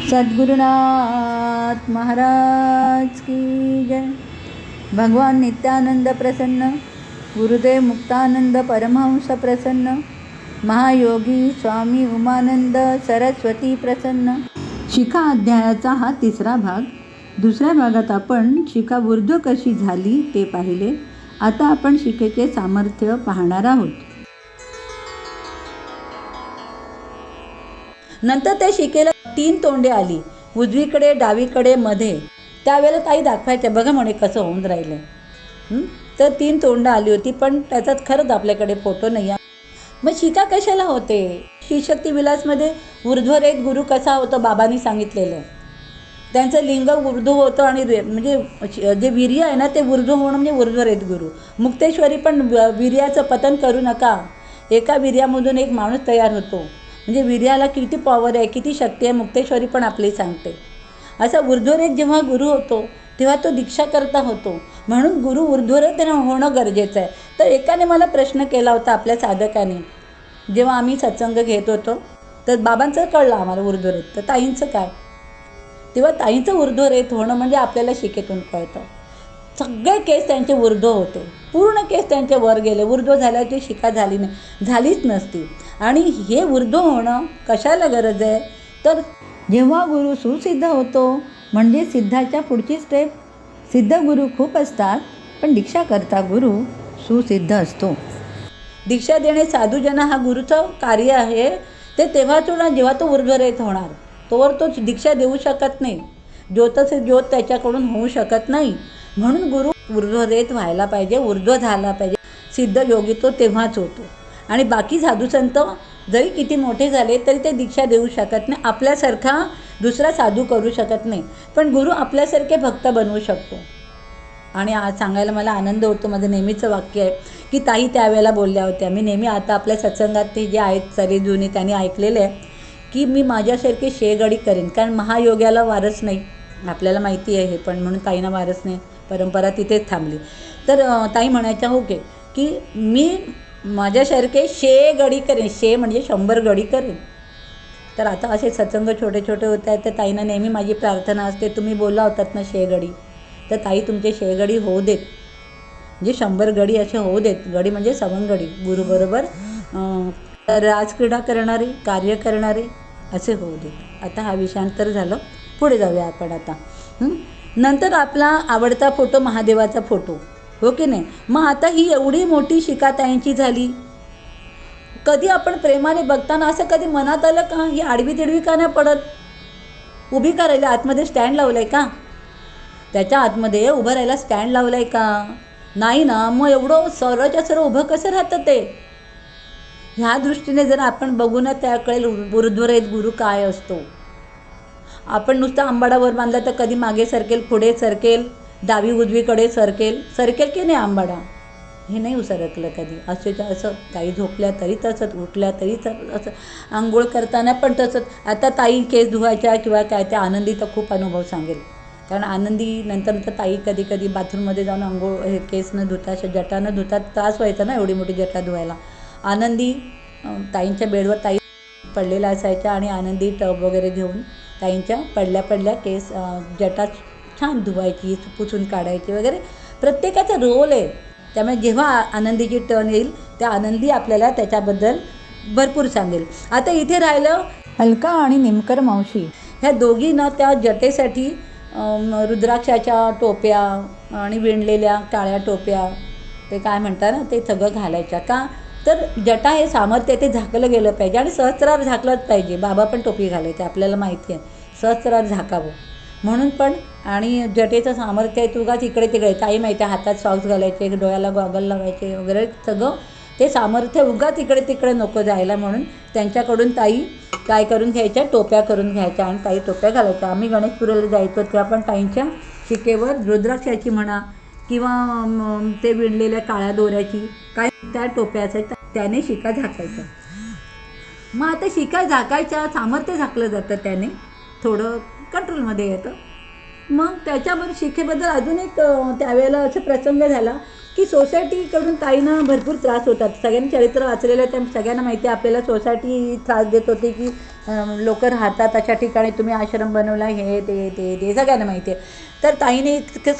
सद्गुरुनाथ महाराज की जय। भगवान नित्यानंद प्रसन्न, गुरुदेव मुक्तानंद परमहंस प्रसन्न, महायोगी स्वामी उमानंद सरस्वती प्रसन्न। शिखा अध्यायाचा हा तिसरा भाग। दुसऱ्या भागात आपण शिखा ऊर्ध्व कशी झाली ते पाहिले. आता आपण शिखेचे सामर्थ्य पाहणार आहोत. नंतर त्या शिखेला 3 तोंडे आली, उजवीकडे, डावीकडे, मध्ये. त्यावेळेला ताई दाखवायच्या, बघा म्हणे कसं होऊन राहिलं. तर 3 तोंड आली होती, पण त्याच्यात खरंच आपल्याकडे फोटो नाही आहे. मग शिखा कशाला होते? श्रीशक्ती विलासमध्ये ऊर्ध्वरेत गुरु कसा होतो बाबांनी सांगितलेलं. त्यांचं लिंग ऊर्ध्व होतं आणि म्हणजे जे वीर्य आहे ना ते ऊर्ध्व होणं म्हणजे ऊर्ध्वरेत गुरु. मुक्तेश्वरी पण वीर्याचं पतन करू नका. एका वीर्यामधून एक माणूस तयार होतो. म्हणजे वीर्याला किती पॉवर आहे, किती शक्ती आहे, मुक्तेश्वरी पण आपली सांगते. असा ऊर्ध्वरेत जेव्हा गुरु होतो तेव्हा तो दीक्षा करता होतो. म्हणून गुरु ऊर्ध्वरेत होणं गरजेचं आहे. तर एकाने मला प्रश्न केला होता, आपल्या साधकाने, जेव्हा आम्ही सत्संग घेत होतो तर बाबांचं कळलं आम्हाला ऊर्ध्वरेत. तर ताईंचं काय? तेव्हा ताईंचं ऊर्ध्वरेत होणं म्हणजे आपल्याला शिकेतून कळतं. सगळे केस त्यांचे ऊर्ध्व होते, पूर्ण केस त्यांचे वर गेले. ऊर्ध्व झाल्याची शिखा झाली नाही, झालीच नसती. आणि हे ऊर्ध्व होणं कशाला गरज आहे? तर जेव्हा गुरु सुसिद्ध होतो, म्हणजे सिद्धाच्या पुढची स्टेप. सिद्ध गुरु खूप असतात, पण दीक्षा करता गुरु सुसिद्ध असतो. दीक्षा देणे साधूजना हा गुरुचं कार्य आहे. ते तेव्हाच होणार जेव्हा तो ऊर्ध्वरेत होणार. तोवर तो दीक्षा देऊ शकत नाही. ज्योतसे ज्योत त्याच्याकडून होऊ शकत नाही. म्हणून गुरु ऊर्ध्वरेत व्हायला पाहिजे, ऊर्ध्व झाला पाहिजे. सिद्ध योगी तो तेव्हाच होतो. आणि बाकी साधूसंत जरी किती मोठे झाले तरी ते दीक्षा देऊ शकत नाही. आपल्यासारखा दुसरा साधू करू शकत नाही, पण गुरु आपल्यासारखे भक्त बनवू शकतो. आणि आज सांगायला मला आनंद होतो. माझं नेहमीचं वाक्य आहे की ताई त्यावेळेला बोलल्या होत्या. मी नेहमी आता आपल्या सत्संगात ते जे आहेत सरी जुनी त्यांनी ऐकलेले आहे की मी माझ्यासारखी शेगडी करेन. कारण महायोग्याला वारस नाही, आपल्याला माहिती आहे हे, पण म्हणून ताईंना वारस नाही, परंपरा तिथेच थांबली. तर ताई म्हणायच्या हो की मी माझ्यासारखे गडी करेन. म्हणजे 100 गडी करेन. तर आता असे सत्संग छोटे छोटे होत आहेत. तर ताईंना नेहमी माझी प्रार्थना असते, तुम्ही बोलला होतात ना गडी, तर ताई तुमचे गडी होऊ देत. म्हणजे 100 गडी असे होऊ देत. गडी म्हणजे सवंगडी, गुरुबरोबर राजक्रीडा करणारे, कार्य करणारे असे होऊ देत. आता हा विषयांतर झालं, पुढे जाऊया आपण आता. नंतर आपला आवडता फोटो महादेवाचा फोटो, हो की नाही. मग आता ही एवढी मोठी शिखा ताईंची झाली. कधी आपण प्रेमाने बघताना असं कधी मनात आलं का ही आडवी तिडवी का नाही पडत? उभी करायला आतमध्ये स्टँड लावलं आहे का? त्याच्या आतमध्ये उभं राहायला स्टँड लावलं आहे का? नाही ना. मग एवढं सरच्या सरळ उभं कसं राहतं ते? ह्या दृष्टीने जर आपण बघू ना त्या कळेल ऊर्ध्वरेत गुरु काय असतो. आपण नुसतं आंबाडावर बांधला तर कधी मागे सरकेल, पुढे सरकेल, डावी उजवीकडे सरकेल की नाही आंबाडा? हे नाही सरकलं कधी. असं ताई झोपल्या तरी तसंच, उठल्या तरी असं, आंघोळ करताना पण तसंच. आता ताई केस धुवायच्या किंवा काय, त्या आनंदी तर खूप अनुभव सांगेल. कारण आनंदी नंतर ताई कधी कधी बाथरूममध्ये जाऊन आंघोळ हे केस न धुता, जटा न धुता, त्रास व्हायचा ना एवढी मोठी जटा धुवायला. आनंदी ताईंच्या बेडवर ताई पडलेल्या असायच्या आणि आनंदी टब वगैरे घेऊन ताईंच्या पडल्या केस जटा छान धुवायची, पुसून काढायची वगैरे. प्रत्येकाचा रोल आहे. त्यामुळे जेव्हा आनंदीची टर्न येईल त्या आनंदी आपल्याला त्याच्याबद्दल भरपूर सांगेल. आता इथे राहिलं अलका आणि निमकर मावशी. ह्या दोघी ना त्या जटेसाठी रुद्राक्षाच्या टोप्या आणि विणलेल्या काळ्या टोप्या, ते काय म्हणतात ना, ते सगळं घालायच्या. का तर जटा हे सामर्थ्य ते झाकलं गेलं पाहिजे आणि सहस्रार झाकलंच पाहिजे. बाबा पण टोपी घालायचे, आपल्याला माहिती आहे, सहस्रार झाकावं म्हणून. पण आणि जटेचं सामर्थ्य आहे तुगाच इकडे तिकडे. ताई माहिती आहे, हातात सॉक्स घालायचे, डोळ्याला गॉगल लावायचे वगैरे सगळं. ते सामर्थ्य उगाच इकडे तिकडे नको जायला, म्हणून त्यांच्याकडून ताई काय करून घ्यायच्या, टोप्या करून घ्यायच्या आणि ताई टोप्या घालायच्या. आम्ही गणेशपुरीला जायचो तेव्हा पण ताईंच्या शिकेवर रुद्राक्षाची म्हणा किंवा ते विणलेल्या काळ्या दोऱ्याची काय त्या टोप्या असायच्या, त्याने शिका झाकायच्या. मग आता शिका झाकायच्या, सामर्थ्य झाकलं जातं, त्याने थोडं कंट्रोलमध्ये येतं. मग त्याच्यावर शिखेबद्दल अजून एक त्यावेळेला असं प्रसंग झाला की सोसायटीकडून ताईंना भरपूर त्रास होतात. सगळ्यांनी चरित्र वाचलेलं आहे, त्या सगळ्यांना माहिती आहे. आपल्याला सोसायटी त्रास देत होती की लोक राहतात अशा ठिकाणी तुम्ही आश्रम बनवला, हे ते ते ते सगळ्यांना माहिती आहे. तर ताईने इतकं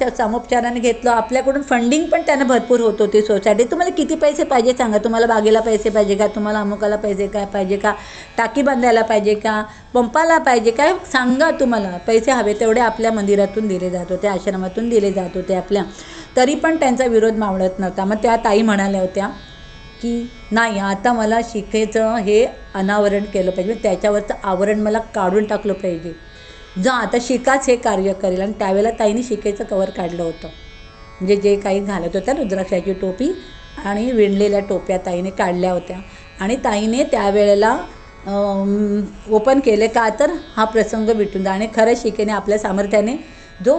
सामोपचाराने घेतलं. आपल्याकडून फंडिंग पण त्यांना भरपूर होत होती सोसायटी. तुम्हाला किती पैसे पाहिजे सांगा, तुम्हाला बागेला पैसे पाहिजे का, तुम्हाला अमुकाला पैसे काय पाहिजे का, टाकी बांधायला पाहिजे का, पंपाला पाहिजे काय, सांगा. तुम्हाला पैसे हवे तेवढे आपल्या मंदिरातून दिले जात होते, आश्रमातून दिले जात होते आपल्या. तरी पण त्यांचा विरोध मावळत नव्हता. मग त्या ताई म्हणाल्या होत्या की नाही, आता मला शिखेचं हे अनावरण केलं पाहिजे, त्याच्यावरचं आवरण मला काढून टाकलं पाहिजे. जा आता शिकाच हे कार्य करेल. आणि त्यावेळेला ताईने शिकेचं कवर काढलं होतं. म्हणजे जे काही घालत होत्या रुद्राक्षाची टोपी आणि विणलेल्या टोप्या ताईने काढल्या होत्या. आणि ताईने त्यावेळेला ओपन केले का, तर हा प्रसंग मिटून जा. आणि खरं शिकेने आपल्या सामर्थ्याने जो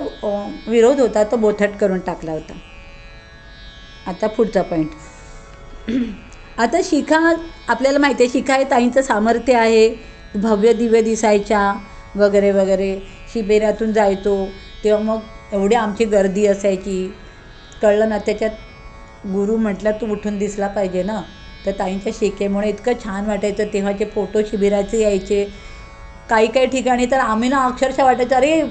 विरोध होता तो बोथट करून टाकला होता. आता पुढचा पॉईंट. आता शिखा आपल्याला माहिती आहे, शिखा हे ताईंचं सामर्थ्य आहे. भव्य दिव्य दिसायच्या वगैरे वगैरे. शिबिरातून जायचो तेव्हा मग एवढी आमची गर्दी असायची. कळलं ना, त्याच्यात गुरु म्हटलं तू उठून दिसला पाहिजे ना. तर ताईंच्या शिकेमुळे इतकं छान वाटायचं. तेव्हाचे फोटो शिबिराचे यायचे. काही ठिकाणी तर आम्ही ना अक्षरशः वाटायचं अरे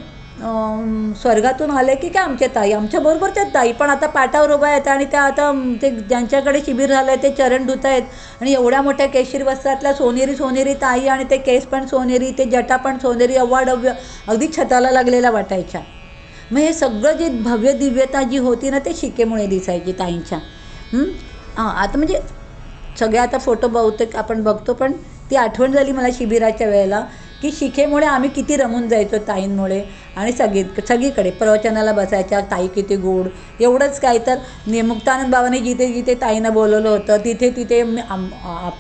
स्वर्गातून आले की काय आमच्या ताई, आमच्याबरोबरच्या ताई. पण आता पाटावर उभा आहेत आणि त्या आता ते ज्यांच्याकडे शिबिर झालं आहे ते चरण धुत आहेत. आणि एवढ्या मोठ्या केशरी वस्त्रातल्या सोनेरी ताई, आणि ते केस पण सोनेरी, ते जटा पण सोनेरी, अव्वाडव्य अगदी छताला लागलेल्या वाटायच्या. मग हे सगळं जे भव्य दिव्यता जी होती ना, ते शिकेमुळे दिसायची ताईंच्या. आता म्हणजे सगळे आता फोटो बहुतेक आपण बघतो, पण ती आठवण झाली मला शिबिराच्या वेळेला की शिखेमुळे आम्ही किती रमून जायचो ताईंमुळे. आणि सगळीकडे प्रवचनाला बसायच्या ताई, किती गोड. एवढंच काय तर मुक्तानंद बाबांनी जिथे ताईंना बोलवलं होतं तिथे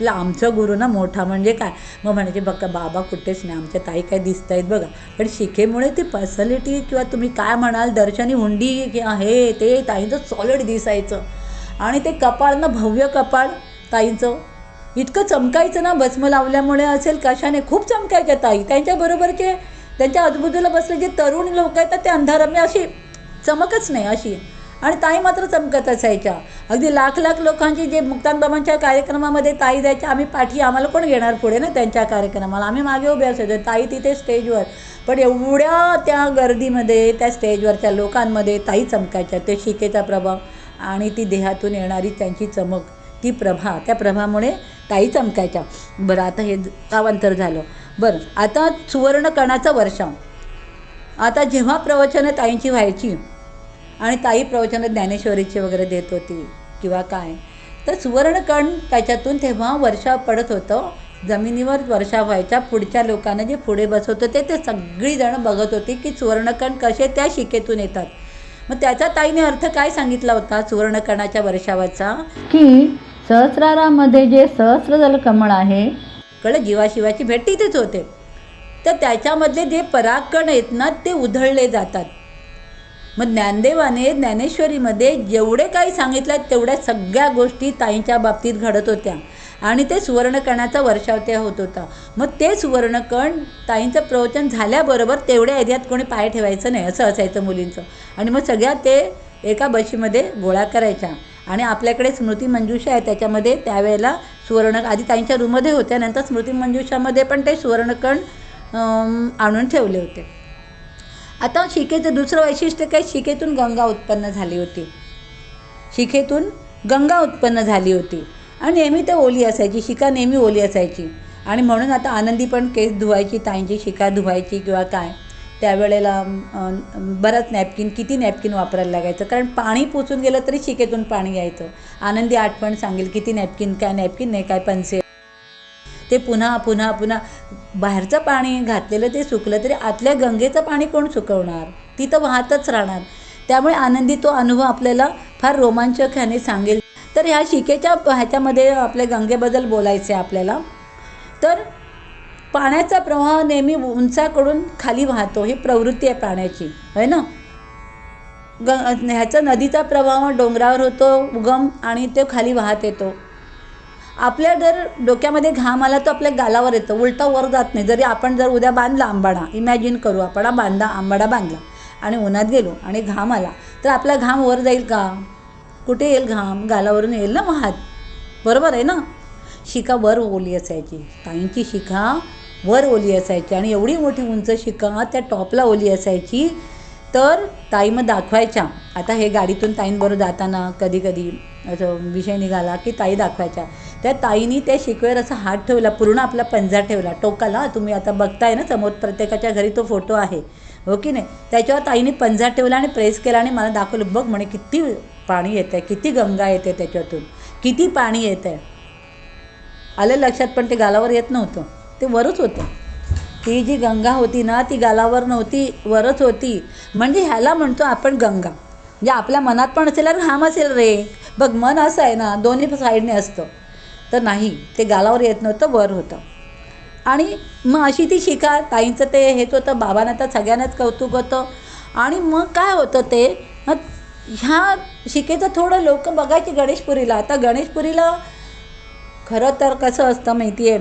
आमचं गुरु ना मोठा म्हणजे काय, मग म्हणायचे बघा बाबा कुठेच नाही, आमच्या ताई काय दिसत आहेत बघा. पण शिखेमुळे ती पर्सनॅलिटी किंवा तुम्ही काय म्हणाल दर्शनी हुंडी किंवा हे ते ताईंचं सॉलिड दिसायचं. आणि ते कपाळ ना, भव्य कपाळ ताईंचं इतकं चमकायचं ना, भस्म लावल्यामुळे असेल कशाने, खूप चमकायच्या ताई. त्यांच्याबरोबरचे त्यांच्या आजूबाजूला बसले जे तरुण लोक आहेत ते अंधारम्य, अशी चमकच नाही अशी. आणि ताई मात्र चमकत असायच्या. अगदी लाख लोकांची जे मुक्तानबाबांच्या कार्यक्रमामध्ये ताई जायच्या, आम्ही पाठी, आम्हाला कोण घेणार पुढे ना त्यांच्या कार्यक्रमाला, आम्ही मागे उभे असायचो, ताई तिथे स्टेजवर. पण एवढ्या त्या गर्दीमध्ये त्या स्टेजवरच्या लोकांमध्ये ताई चमकायच्या. ते शिकेचा प्रभाव आणि ती देहातून येणारी त्यांची चमक, ती प्रभा, त्या प्रभामुळे ताई चमकायच्या. बरं, आता हे अवांतर झालं. बरं, आता सुवर्णकणाचा वर्षाव. आता जेव्हा प्रवचनं ताईंची व्हायची आणि ताई प्रवचनं ज्ञानेश्वरीचे वगैरे देत होती किंवा काय, तर सुवर्णकण त्याच्यातून तेव्हा वर्षाव पडत होतं. जमिनीवर वर्षाव व्हायच्या. पुढच्या लोकांना जे पुढे बसवत होते ते सगळीजणं बघत होती की सुवर्णकण कसे त्या शिकेतून येतात. मग त्याचा ताईने अर्थ काय सांगितला होता सुवर्णकणाच्या वर्षावाचा, की सहस्रारामध्ये जे सहस्रदल कमळ आहे, कळलं, जीवाशिवाची भेट तिथेच होते. तर त्याच्यामधले जे परागकण आहेत ना ते उधळले जातात. मग ज्ञानदेवाने ज्ञानेश्वरीमध्ये जेवढे काही सांगितलं तेवढ्या सगळ्या गोष्टी ताईंच्या बाबतीत घडत होत्या. आणि ते सुवर्णकणाचा वर्षाव त्या होत होता. मग ते सुवर्णकण ताईंचं प्रवचन झाल्याबरोबर तेवढ्या एरियात कोणी पाय ठेवायचं नाही असं असायचं मुलींचं. आणि मग सगळ्या ते एका बशीमध्ये गोळा करायच्या. आणि आपल्याकडे स्मृती मंजुषा आहे, त्याच्यामध्ये त्यावेळेला आधी ताईंच्या रूममध्ये होत्या, नंतर स्मृती मंजुषामध्ये पण ते सुवर्णकण आणून ठेवले होते. आता शिकेचं दुसरं वैशिष्ट्य काय, शिकेतून गंगा उत्पन्न झाली होती. शिकेतून गंगा उत्पन्न झाली होती आणि नेहमी ते ओली असायची, शिका नेहमी ओली असायची. आणि म्हणून आता आनंदी पण केस धुवायची, ताईंची शिका धुवायची किंवा काय, त्यावेळेला बरंच नॅपकिन, किती नॅपकिन वापरायला लागायचं, कारण पाणी पुसून गेलं तरी शिकेतून पाणी यायचं. आनंदी आठवण सांगेल किती नॅपकिन, काय नॅपकिन नाही काय पंचे, ते पुन्हा बाहेरचं पाणी घातलेलं ते सुकलं तरी आतल्या गंगेचं पाणी कोण सुकवणार, ती तर वाहतच राहणार. त्यामुळे आनंदी तो अनुभव आपल्याला फार रोमांचक ह्याने सांगेल. तर ह्या शिकेच्या ह्याच्यामध्ये आपल्या गंगेबद्दल बोलायचं आहे आपल्याला. तर पाण्याचा प्रवाह नेहमी उंचाकडून खाली वाहतो, ही प्रवृत्ती आहे पाण्याची, आहे ना. ह्याचा नदीचा प्रवाह डोंगरावर होतो उगम आणि तो खाली वाहत येतो. आपल्या जर डोक्यामध्ये घाम आला तो आपल्या गालावर येतो, उलटा वर जात नाही. जरी आपण जर उद्या बांधला आंबाडा, इमॅजिन करू आपण आंबाडा बांधला आणि उन्हात गेलो आणि घाम आला तर आपला घाम वर जाईल का, कुठे येईल घाम? गालावरून येईल ना मग हात, बरोबर आहे ना. शिखा वर ओली असायची, ताईंची शिखा वर ओली असायची आणि एवढी मोठी उंच शिखा त्या टॉपला ओली असायची. तर ताई मग दाखवायच्या. आता हे गाडीतून ताईंबरोबर जाताना कधी कधी असं विषय निघाला की ताई दाखवायच्या. त्या ताईनी त्या शिकवेवर असा हात ठेवला, पूर्ण आपला पंजा ठेवला टोकाला. तुम्ही आता बघताय ना समोर, प्रत्येकाच्या घरी तो फोटो आहे, हो की नाही. त्याच्यावर ताईने पंजा ठेवला आणि प्रेस केला आणि मला दाखवलं, बघ म्हणे किती पाणी येतं आहे, किती गंगा येते त्याच्यातून, किती पाणी येतं आहे. आलं लक्षात. पण ते गालावर येत नव्हतं, ते वरच होतं. ती जी गंगा होती ना ती गालावर नव्हती, वरच होती. म्हणजे ह्याला म्हणतो आपण गंगा. म्हणजे आपल्या मनात पण असेल आणि घाम असेल रे, बघ मन असं आहे ना, दोन्ही साईडने असतं. तर नाही, ते गालावर येत नव्हतं, वर होतं. आणि मग अशी ती शिखा ताईंचं ते हेच होतं. बाबांना तर सगळ्यांनाच कौतुक होतं. आणि मग काय होतं ते, ह्या शिकेचं थोडं लोक बघायची गणेशपुरीला. आता गणेशपुरीला खरं तर कसं असतं माहिती आहे,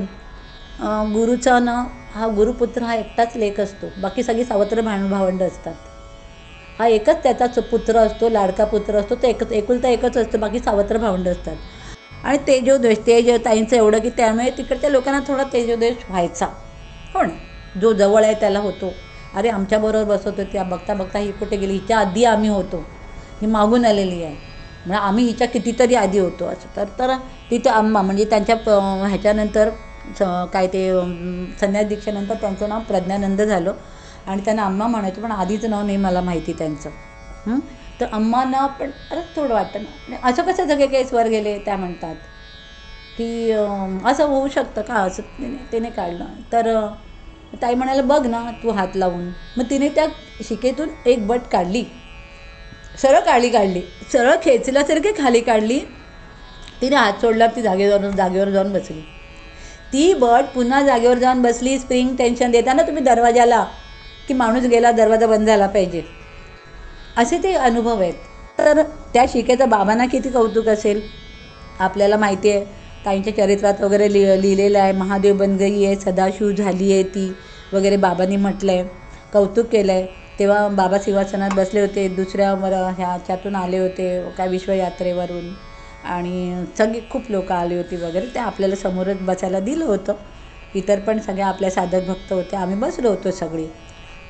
गुरुचा ना हा गुरुपुत्र हा एकटाच लेक असतो, बाकी सगळी सावत्र भावंड असतात. हा एकच त्याचा पुत्र असतो, लाडका पुत्र असतो, तो एकच एकुलता एकच असतो, बाकी सावत्र भावंड असतात. आणि तेजोदेश ताईंचं एवढं की त्यामुळे तिकडच्या लोकांना थोडा तेजोदेश व्हायचा. हो ना, जो जवळ आहे त्याला होतो. अरे आमच्याबरोबर बसत होती, बघता बघता ही कुठे गेली, हिच्या आधी आम्ही होतो, ही मागून आलेली आहे, म्हणजे आम्ही हिच्या कितीतरी आधी होतो असं. तर तिथे अम्मा म्हणजे त्यांच्या ह्याच्यानंतर काय ते संन्यास दीक्षेनंतर त्यांचं नाव प्रज्ञानंद झालं आणि त्यांना अम्मा म्हणायचं, पण आधीचं नाव नाही मला माहिती त्यांचं. तर अम्मांना पण अरे थोडं वाटतं ना, असं कसं सगळे केस वर गेले. त्या म्हणतात की असं होऊ शकतं का, असं तिने काढलं. तर ताई म्हणायला, बघ ना तू हात लावून. मग तिने त्या शिकेतून एक बट काढली, सरळ काढली, सरळ खेचल्यासारखी खाली काढली. तिने हात सोडला, ती जागेवर जाऊन बसली. ती बट पुन्हा जागेवर जाऊन बसली. स्प्रिंग टेन्शन देता ना तुम्ही दरवाजाला, की माणूस गेला दरवाजा बंद झाला पाहिजे, असे ते अनुभव आहेत. तर त्या शिकेचं बाबांना किती कौतुक असेल आपल्याला माहिती आहे. ताईंच्या चरित्रात वगैरे लिहिलेलं आहे. महादेव बनगई आहे, सदाशिव झाली आहे ती वगैरे बाबांनी म्हटलं आहे, कौतुक केलं आहे. तेव्हा बाबा सिंहासनात बसले होते, दुसऱ्या ह्याच्यातून आले होते काय विश्वयात्रेवरून, आणि सगळी खूप लोकं आली होती वगैरे. ते आपल्याला समोरच बसायला दिलं होतं. इतर पण सगळ्या आपल्या साधक भक्त होते, आम्ही बसलो होतो सगळी.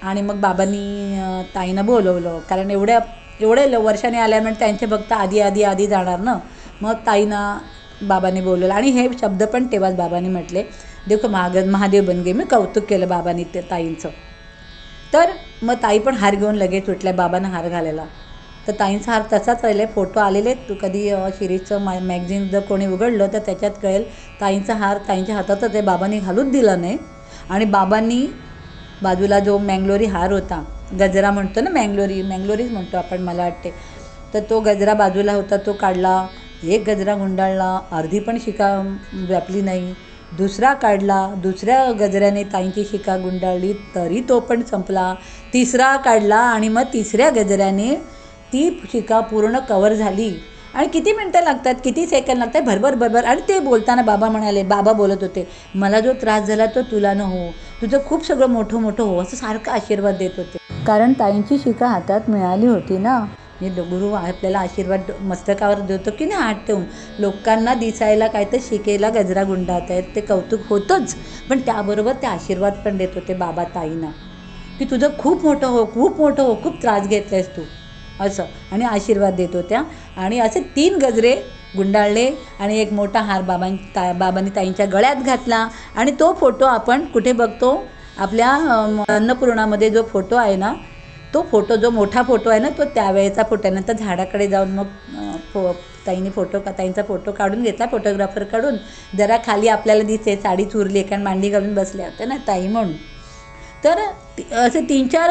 आणि मग बाबांनी ताईंना बोलवलं, कारण एवढे वर्षाने आल्यामुळे त्यांचे भक्त आधी जाणार ना. मग ताईंना बाबांनी बोलवलं आणि हे शब्द पण तेव्हाच बाबांनी म्हटले, देखो महादेव बन गई. मी कौतुक केलं बाबांनी ते ताईंचं. तर मग ताई पण हार घेऊन लगेच उठल्या बाबांना हार घालायला. तर ताईंचा हार तसाच राहिले. फोटो आलेले, तू कधी शिरीषचं मॅगझिन जर कोणी उघडलं तर त्याच्यात कळेल. ताईंचा हार ताईंच्या हातातच आहे, बाबांनी घालूच दिला नाही. आणि बाबांनी बाजूला जो मँगलोरी हार होता, गजरा म्हणतो ना, मँगलोरीच म्हणतो आपण मला वाटते, तर तो गजरा बाजूला होता, तो काढला. एक गजरा गुंडाळला, अर्धी पण शिका व्यापली नाही. दुसरा काढला, दुसऱ्या गजऱ्याने ताईंची शिका गुंडाळली, तरी तो पण संपला. तिसरा काढला आणि मग तिसऱ्या गजऱ्याने ती शिका पूर्ण कवर झाली. आणि किती मिनटं लागतात, किती सेकंड लागतात, भरभर. आणि ते बोलताना बाबा बोलत होते, मला जो त्रास झाला तो तुला न हो, तुझं खूप सगळं मोठं हो, असं सारखं आशीर्वाद देत होते. कारण ताईंची शिका हातात मिळाली होती ना. गुरु आपल्याला आशीर्वाद मस्तकावर देतो की नाही हात ठेवून, लोकांना दिसायला काय तर शिकेला गजरा गुंडाळत आहेत, ते कौतुक होतंच, पण त्याबरोबर ते आशीर्वाद पण देत होते बाबा ताईंना, की तुझं खूप मोठं हो, खूप त्रास घेतलायस तू, असं. आणि आशीर्वाद देत होत्या. आणि असे 3 गजरे गुंडाळले आणि एक मोठा हार बाबांनी ताईंच्या गळ्यात घातला. आणि तो फोटो आपण कुठे बघतो, आपल्या अन्नपूर्णामध्ये जो फोटो आहे ना, तो फोटो जो मोठा फोटो आहे ना, तो त्यावेळेचा फोटो. नंतर झाडाकडे जाऊन मग ताईंचा फोटो काढून घेतला फोटोग्राफरकडून. जरा खाली आपल्याला दिसते साडी चुरली, कारण मांडी घालून बसल्या होत्या ना ताई म्हणून. तर असे 3-4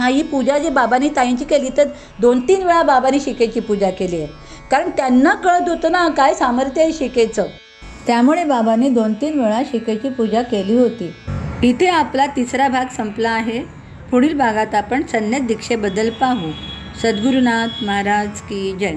ही पूजा जी बाबांनी ताईंची केली, तर 2-3 वेळा बाबांनी शिकेची पूजा केली आहे, कारण त्यांना कळत होतं ना काय सामर्थ्य आहे शिकेचं. त्यामुळे बाबांनी 2-3 वेळा शिकेची पूजा केली होती. इथे आपला 3रा भाग संपला आहे. पुढील भागात आपण संन्यास दीक्षेबद्दल पाहू. सद्गुरुनाथ महाराज की जय.